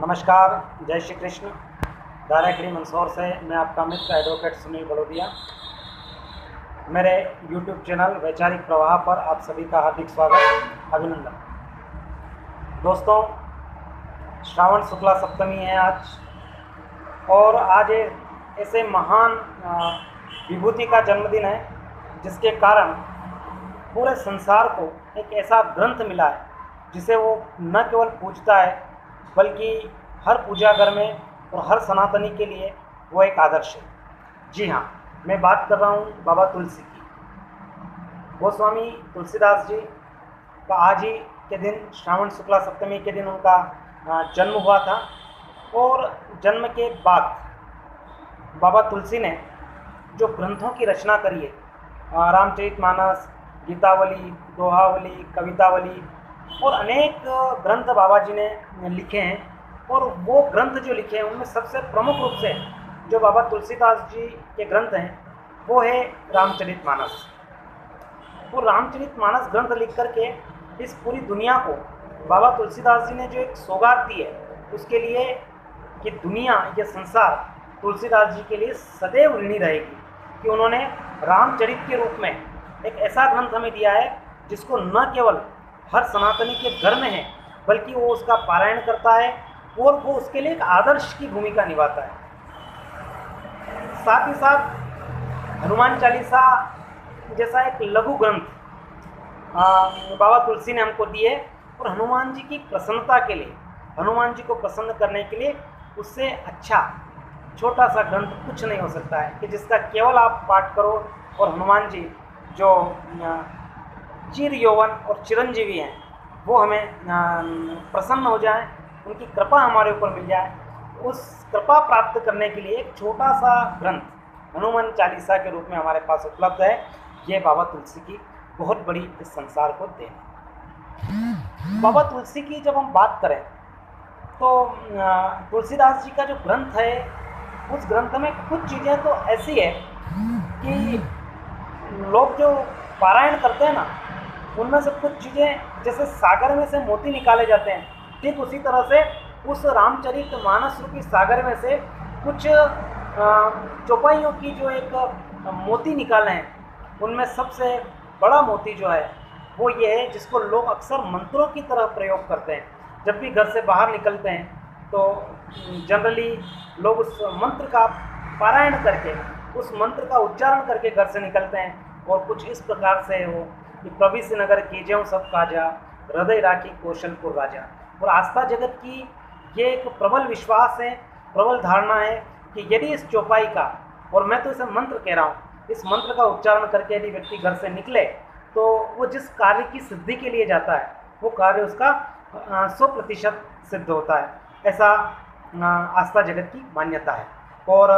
नमस्कार, जय श्री कृष्ण। डायरेक्टली मंदसौर से मैं आपका मित्र एडवोकेट सुनील बड़ोदिया। मेरे YouTube चैनल वैचारिक प्रवाह पर आप सभी का हार्दिक स्वागत, अभिनंदन। दोस्तों, श्रावण शुक्ला सप्तमी है आज, और आज ऐसे महान विभूति का जन्मदिन है जिसके कारण पूरे संसार को एक ऐसा ग्रंथ मिला है जिसे वो न केवल पूजता है बल्कि हर पूजा घर में और हर सनातनी के लिए वो एक आदर्श है। जी हाँ, मैं बात कर रहा हूँ बाबा तुलसी की। गोस्वामी तुलसीदास जी का आज ही के दिन, श्रावण शुक्ला सप्तमी के दिन उनका जन्म हुआ था, और जन्म के बाद बाबा तुलसी ने जो ग्रंथों की रचना करी है, रामचरितमानस, गीतावली, दोहावली, कवितावली और अनेक ग्रंथ बाबा जी ने लिखे हैं। और वो ग्रंथ जो लिखे हैं उनमें सबसे प्रमुख रूप से जो बाबा तुलसीदास जी के ग्रंथ हैं वो है रामचरितमानस। वो रामचरितमानस ग्रंथ लिख करके इस पूरी दुनिया को बाबा तुलसीदास जी ने जो एक सौगात दी है, उसके लिए ये दुनिया, ये संसार तुलसीदास जी के लिए सदैव ऋणी रहेगी कि उन्होंने रामचरित के रूप में एक ऐसा ग्रंथ हमें दिया है जिसको न केवल हर सनातनी के घर में है बल्कि वो उसका पारायण करता है और वो उसके लिए एक आदर्श की भूमिका निभाता है। साथ ही साथ हनुमान चालीसा जैसा एक लघु ग्रंथ बाबा तुलसी ने हमको दिए, और हनुमान जी की प्रसन्नता के लिए, हनुमान जी को प्रसन्न करने के लिए उससे अच्छा छोटा सा ग्रंथ कुछ नहीं हो सकता है कि जिसका केवल आप पाठ करो और हनुमान जी जो चिर यौवन और चिरंजीवी हैं वो हमें प्रसन्न हो जाएं, उनकी कृपा हमारे ऊपर मिल जाए। उस कृपा प्राप्त करने के लिए एक छोटा सा ग्रंथ हनुमान चालीसा के रूप में हमारे पास उपलब्ध है। ये बाबा तुलसी की बहुत बड़ी इस संसार को देन है। बाबा तुलसी की जब हम बात करें तो तुलसीदास जी का जो ग्रंथ है, उस ग्रंथ में कुछ चीज़ें तो ऐसी है कि लोग जो पारायण करते हैं ना, उनमें से कुछ चीज़ें जैसे सागर में से मोती निकाले जाते हैं, ठीक उसी तरह से उस रामचरितमानस रूपी सागर में से कुछ चौपाइयों की जो एक मोती निकाले हैं, उनमें सबसे बड़ा मोती जो है वो ये है जिसको लोग अक्सर मंत्रों की तरह प्रयोग करते हैं। जब भी घर से बाहर निकलते हैं तो जनरली लोग उस मंत्र का पारायण करके, उस मंत्र का उच्चारण करके घर से निकलते हैं, और कुछ इस प्रकार से हो कि प्रविश नगर कीजें सब काजा, हृदय राखी कौशलपुर राजा। और आस्था जगत की ये एक प्रबल विश्वास है, प्रबल धारणा है कि यदि इस चौपाई का, और मैं तो इसे मंत्र कह रहा हूँ, इस मंत्र का उच्चारण करके यदि व्यक्ति घर से निकले तो वो जिस कार्य की सिद्धि के लिए जाता है वो कार्य उसका 100% सिद्ध होता है। ऐसा आस्था जगत की मान्यता है, और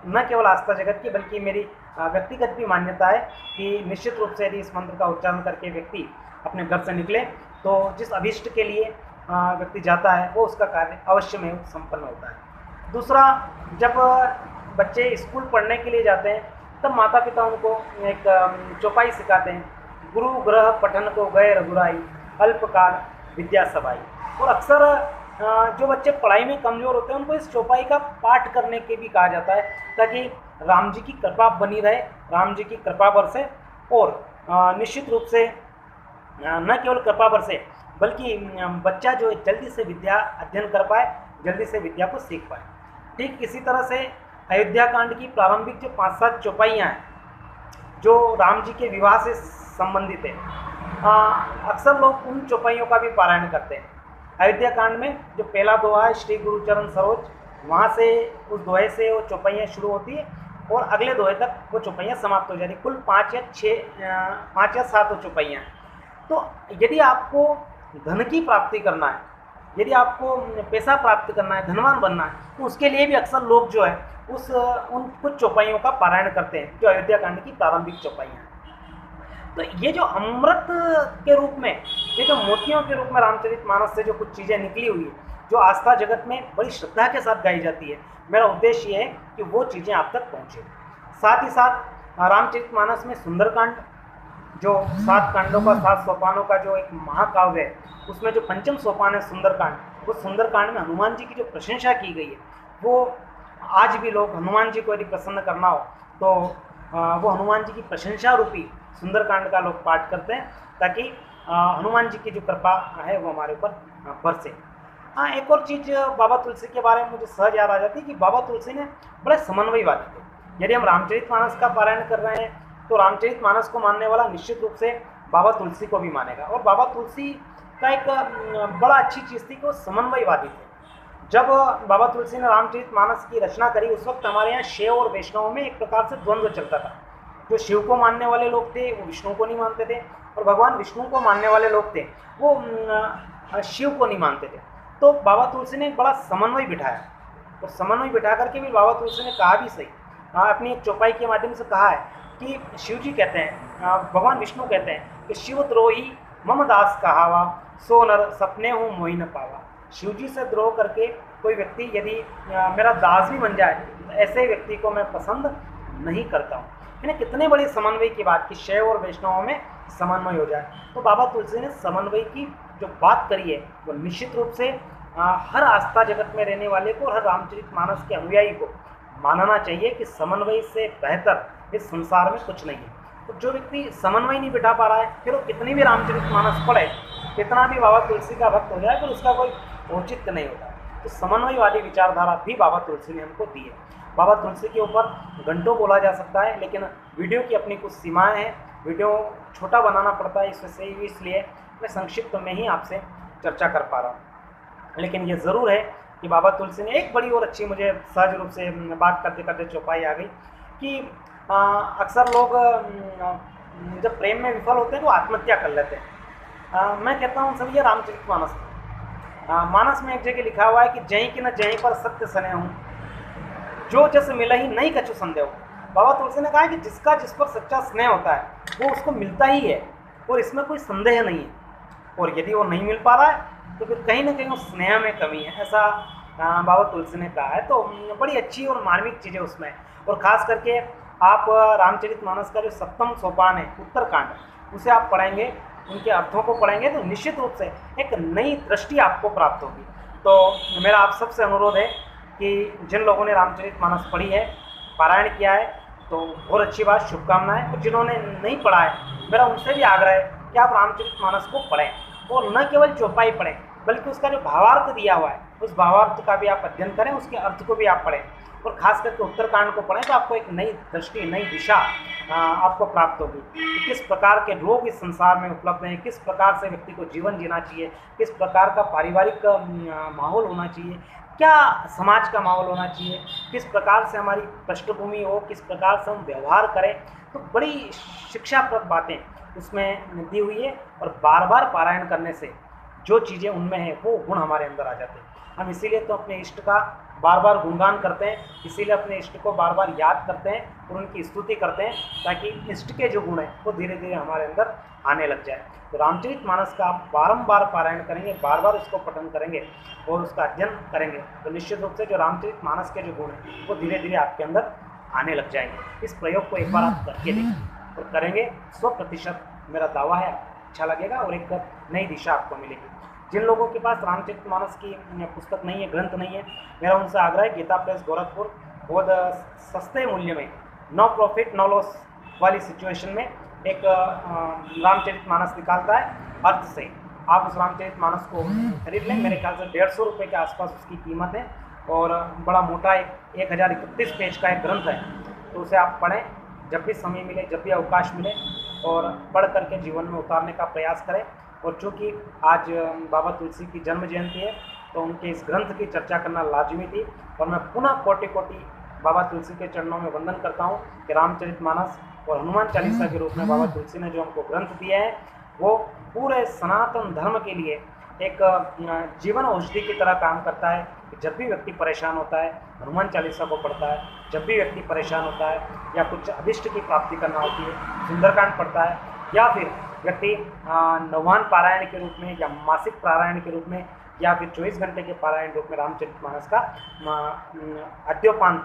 न केवल आस्था जगत की बल्कि मेरी व्यक्तिगत भी मान्यता है कि निश्चित रूप से यदि इस मंत्र का उच्चारण करके व्यक्ति अपने घर से निकले तो जिस अभीष्ट के लिए व्यक्ति जाता है वो उसका कार्य अवश्य में संपन्न होता है। दूसरा, जब बच्चे स्कूल पढ़ने के लिए जाते हैं तब माता पिता उनको एक चौपाई सिखाते हैं, गुरु ग्रह पठन को गए रघुराई, अल्पकाल विद्या सबाई। और अक्सर जो बच्चे पढ़ाई में कमज़ोर होते हैं उनको इस चौपाई का पाठ करने के भी कहा जाता है ताकि राम जी की कृपा बनी रहे, राम जी की कृपा बरसे, और निश्चित रूप से न केवल कृपा बरसे बल्कि बच्चा जो है जल्दी से विद्या अध्ययन कर पाए, जल्दी से विद्या को सीख पाए। ठीक इसी तरह से अयोध्या कांड की प्रारंभिक जो 5-7 चौपाइयाँ हैं जो राम जी के विवाह से संबंधित है, अक्सर लोग उन चौपाइयों का भी पारायण करते हैं। अयोध्या कांड में जो पहला दोहा है, श्री गुरुचरण सरोज, वहाँ से उस दोहे से वो चौपाइयाँ शुरू होती है और अगले दोहे तक वो चौपाइयाँ समाप्त हो जाती है। कुल 5 या 7 चौपाइयाँ हैं। तो यदि आपको धन की प्राप्ति करना है, यदि आपको पैसा प्राप्त करना है, धनवान बनना है, तो उसके लिए भी अक्सर लोग जो है उन कुछ चौपाइयों का पारायण करते हैं जो अयोध्या कांड की प्रारंभिक चौपाइयाँ हैं। तो ये जो अमृत के रूप में, ये जो मोतियों के रूप में रामचरितमानस से जो कुछ चीज़ें निकली हुई है जो आस्था जगत में बड़ी श्रद्धा के साथ गाई जाती है, मेरा उद्देश्य ये है कि वो चीज़ें आप तक पहुँचे। साथ ही साथ रामचरितमानस में सुंदरकांड, जो 7 कांडों का 7 सोपानों का जो एक महाकाव्य है, उसमें जो पंचम सोपान है सुंदरकांड, वो सुंदरकांड में हनुमान जी की जो प्रशंसा की गई है, वो आज भी लोग हनुमान जी को यदि प्रसन्न करना हो तो वो हनुमान जी की प्रशंसा रूपी सुंदरकांड का लोग पाठ करते हैं, ताकि हनुमान जी की जो कृपा है वो हमारे ऊपर बरसे। हाँ, एक और चीज़ बाबा तुलसी के बारे में मुझे सहज याद आ जाती है कि बाबा तुलसी ने बड़े समन्वयवादी थे। यदि हम रामचरितमानस का पारायण कर रहे हैं तो रामचरितमानस को मानने वाला निश्चित रूप से बाबा तुलसी को भी मानेगा। और बाबा तुलसी का एक बड़ा अच्छी चीज़ थी कि वो समन्वयवादी थे। जब बाबा तुलसी ने रामचरितमानस की रचना करी, उस वक्त हमारे यहाँ शैव और वैष्णव में एक प्रकार से द्वंद्व चलता था। जो शिव को मानने वाले लोग थे वो विष्णु को नहीं मानते थे, और भगवान विष्णु को मानने वाले लोग थे वो शिव को नहीं मानते थे। तो बाबा तुलसी ने एक बड़ा समन्वय बिठाया, और समन्वय बिठा करके भी बाबा तुलसी ने कहा भी सही, अपनी एक चौपाई के माध्यम से कहा है कि शिव जी कहते हैं, भगवान विष्णु कहते हैं कि शिव द्रोही मम दास कहावा, सो नर सपने हूँ मोहि न पावा। शिव जी से द्रोह करके कोई व्यक्ति यदि मेरा दास भी बन जाए तो ऐसे व्यक्ति को मैं पसंद नहीं करता हूँ। यानी कितने बड़ी समन्वय की बात कि शैव और वैष्णव में समन्वय हो जाए। तो बाबा तुलसी ने समन्वय की जो बात करी है वो निश्चित रूप से हर आस्था जगत में रहने वाले को और हर रामचरितमानस के अनुयायी को मानना चाहिए कि समन्वय से बेहतर इस संसार में कुछ नहीं है। तो जो व्यक्ति समन्वय नहीं बिठा पा रहा है, फिर वो कितनी भी रामचरितमानस पढ़े, कितना भी बाबा तुलसी का भक्त हो जाए, फिर उसका कोई औचित्य नहीं होता। तो समन्वयवादी विचारधारा भी बाबा तुलसी ने हमको दी है। बाबा तुलसी के ऊपर घंटों बोला जा सकता है, लेकिन वीडियो की अपनी कुछ सीमाएं हैं, वीडियो छोटा बनाना पड़ता है, इसलिए मैं संक्षिप्त में ही आपसे चर्चा कर पा रहा हूँ। लेकिन ये ज़रूर है कि बाबा तुलसी ने एक बड़ी और अच्छी, मुझे सहज रूप से बात करते करते चौपाई आ गई कि अक्सर लोग जब प्रेम में विफल होते हैं तो आत्महत्या कर लेते हैं। मैं कहता हूँ सभी ये रामचरितमानस मानस में एक जगह लिखा हुआ है कि जहीं कि न जहीं पर सत्य सने हूँ, जो जस मिला ही नहीं कछु संदेह। बाबा तुलसी ने कहा कि जिसका जिस पर सच्चा स्नेह होता है वो उसको मिलता ही है, और इसमें कोई संदेह नहीं है। और यदि वो नहीं मिल पा रहा है तो फिर कहीं ना कहीं उस स्नेह में कमी है, ऐसा बाबा तुलसी ने कहा है। तो बड़ी अच्छी और मार्मिक चीज़ें उसमें, और ख़ास करके आप रामचरितमानस का जो 7वां सोपान है उत्तरकांड, उसे आप पढ़ेंगे, उनके अर्थों को पढ़ेंगे तो निश्चित रूप से एक नई दृष्टि आपको प्राप्त होगी। तो मेरा आप सबसे अनुरोध है कि जिन लोगों ने रामचरितमानस पढ़ी है, पारायण किया है, तो बहुत अच्छी बात, शुभकामनाएं। और जिन्होंने नहीं पढ़ा है, मेरा उनसे भी आग्रह है कि आप रामचरितमानस को पढ़ें, और न केवल चौपाई पढ़ें बल्कि उसका जो भावार्थ दिया हुआ है उस भावार्थ का भी आप अध्ययन करें, उसके अर्थ को भी आप पढ़ें, और खास करके उत्तरकांड को पढ़ें तो आपको एक नई दृष्टि, नई दिशा आपको प्राप्त होगी कि किस प्रकार के लोग इस संसार में उपलब्ध हैं, किस प्रकार से व्यक्ति को जीवन जीना चाहिए, किस प्रकार का पारिवारिक माहौल होना चाहिए, क्या समाज का माहौल होना चाहिए, किस प्रकार से हमारी पृष्ठभूमि हो, किस प्रकार से हम व्यवहार करें। तो बड़ी शिक्षाप्रद बातें उसमें दी हुई है, और बार बार पारायण करने से जो चीज़ें उनमें हैं वो गुण हमारे अंदर आ जाते हैं। हम इसीलिए तो अपने इष्ट का बार बार गुणगान करते हैं, इसीलिए अपने इष्ट को बार बार याद करते हैं और उनकी स्तुति करते हैं, ताकि इष्ट के जो गुण हैं वो धीरे धीरे हमारे अंदर आने लग जाए। तो रामचरितमानस का आप बारंबार पारायण करेंगे, बार बार उसको पठन करेंगे और उसका अध्ययन करेंगे, तो निश्चित रूप से जो रामचरितमानस के जो गुण हैं वो धीरे धीरे आपके अंदर आने लग जाएंगे। इस प्रयोग को एक बार आप करके देखें और करेंगे 100% मेरा दावा है अच्छा लगेगा और एक नई दिशा आपको मिलेगी। जिन लोगों के पास रामचरितमानस की पुस्तक नहीं है, ग्रंथ नहीं है, मेरा उनसे आग्रह है, गीता प्रेस गोरखपुर बहुत सस्ते मूल्य में, नो प्रॉफिट नो लॉस वाली सिचुएशन में एक रामचरितमानस निकालता है अर्थ से। आप उस रामचरितमानस को खरीद लें, मेरे ख्याल से 150 रुपये के आसपास उसकी कीमत है, और बड़ा मोटा 1031 पेज का एक ग्रंथ है। तो उसे आप पढ़ें जब भी समय मिले, जब भी अवकाश मिले, और पढ़ करके जीवन में उतारने का प्रयास करें। और चूँकि आज बाबा तुलसी की जन्म जयंती है तो उनके इस ग्रंथ की चर्चा करना लाजमी थी, और मैं पुनः कोटि कोटि बाबा तुलसी के चरणों में वंदन करता हूँ कि रामचरितमानस और हनुमान चालीसा के रूप में बाबा तुलसी ने जो हमको ग्रंथ दिए हैं वो पूरे सनातन धर्म के लिए एक जीवन औषधि की तरह काम करता है। जब भी व्यक्ति परेशान होता है हनुमान चालीसा को पढ़ता है, जब भी व्यक्ति परेशान होता है या कुछ अभिष्ट की प्राप्ति करना होती है सुंदरकांड पढ़ता है, या फिर व्यक्ति नौवान पारायण के रूप में या मासिक पारायण के रूप में या फिर 24 घंटे के पारायण रूप में रामचरितमानस का अद्योपान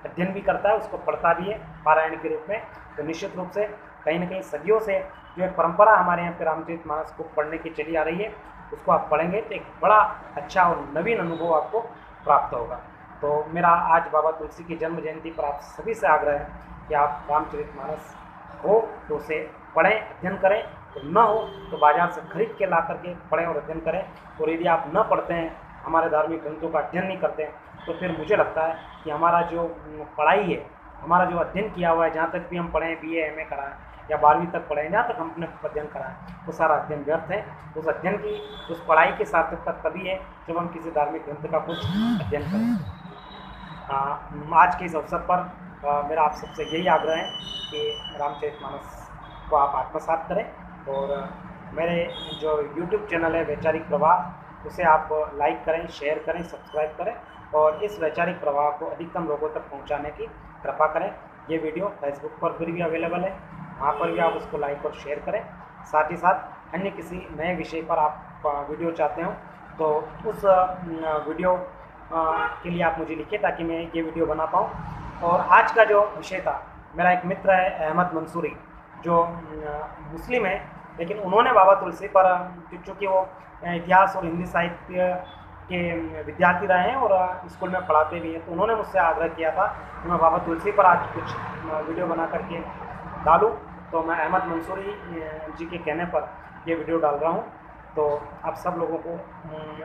अध्ययन भी करता है, उसको पढ़ता भी है पारायण के रूप में। तो निश्चित रूप से कहीं ना कहीं सदियों से जो एक परंपरा हमारे यहाँ पे रामचरितमानस को पढ़ने की चली आ रही है उसको आप पढ़ेंगे तो एक बड़ा अच्छा और नवीन अनुभव आपको प्राप्त होगा। तो मेरा आज बाबा तुलसी की जन्म जयंती पर आप सभी से आग्रह है कि आप रामचरितमानस हो तो उसे पढ़ें, अध्ययन करें, तो न हो तो बाज़ार से खरीद के ला करके पढ़ें और अध्ययन करें। और यदि आप न पढ़ते हैं, हमारे धार्मिक ग्रंथों का अध्ययन नहीं करते हैं, तो फिर मुझे लगता है कि हमारा जो पढ़ाई है, हमारा जो अध्ययन किया हुआ है, जहाँ तक भी हम पढ़े हैं, BA MA करा है या 12वीं तक पढ़े हैं, जहाँ तक हमने अध्ययन करा है, वो सारा अध्ययन व्यर्थ है। उस अध्ययन की, उस पढ़ाई की सार्थकता तभी है जब हम किसी धार्मिक ग्रंथ का कुछ अध्ययन करें। आज के इस अवसर पर मेरा आप सबसे यही आग्रह है कि रामचरितमानस को आप आत्मसात करें और मेरे जो YouTube चैनल है वैचारिक प्रवाह, उसे आप लाइक करें, शेयर करें, सब्सक्राइब करें और इस वैचारिक प्रवाह को अधिकतम लोगों तक पहुंचाने की कृपा करें। ये वीडियो फेसबुक पर भी अवेलेबल है, वहाँ पर भी आप उसको लाइक और शेयर करें। साथ ही साथ अन्य किसी नए विषय पर आप वीडियो चाहते हो तो उस वीडियो के लिए आप मुझे लिखिए ताकि मैं ये वीडियो बना पाऊँ। और आज का जो विषय था, मेरा एक मित्र है अहमद मंसूरी, जो मुस्लिम है, लेकिन उन्होंने बाबा तुलसी पर, चूँकि वो इतिहास और हिंदी साहित्य के विद्यार्थी रहे हैं और स्कूल में पढ़ाते भी हैं, तो उन्होंने मुझसे आग्रह किया था कि मैं बाबा तुलसी पर आज कुछ वीडियो बना करके डालूँ। तो मैं अहमद मंसूरी जी के कहने पर ये वीडियो डाल रहा हूँ। तो आप सब लोगों को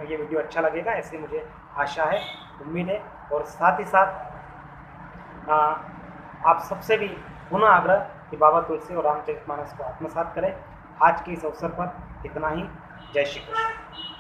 ये वीडियो अच्छा लगेगा, ऐसे मुझे आशा है, उम्मीद है। और साथ ही साथ आप सबसे भी पुनः आग्रह कि बाबा तुलसी और रामचरितमानस को आत्मसात करें। आज के इस अवसर पर इतना ही। जय श्री कृष्ण।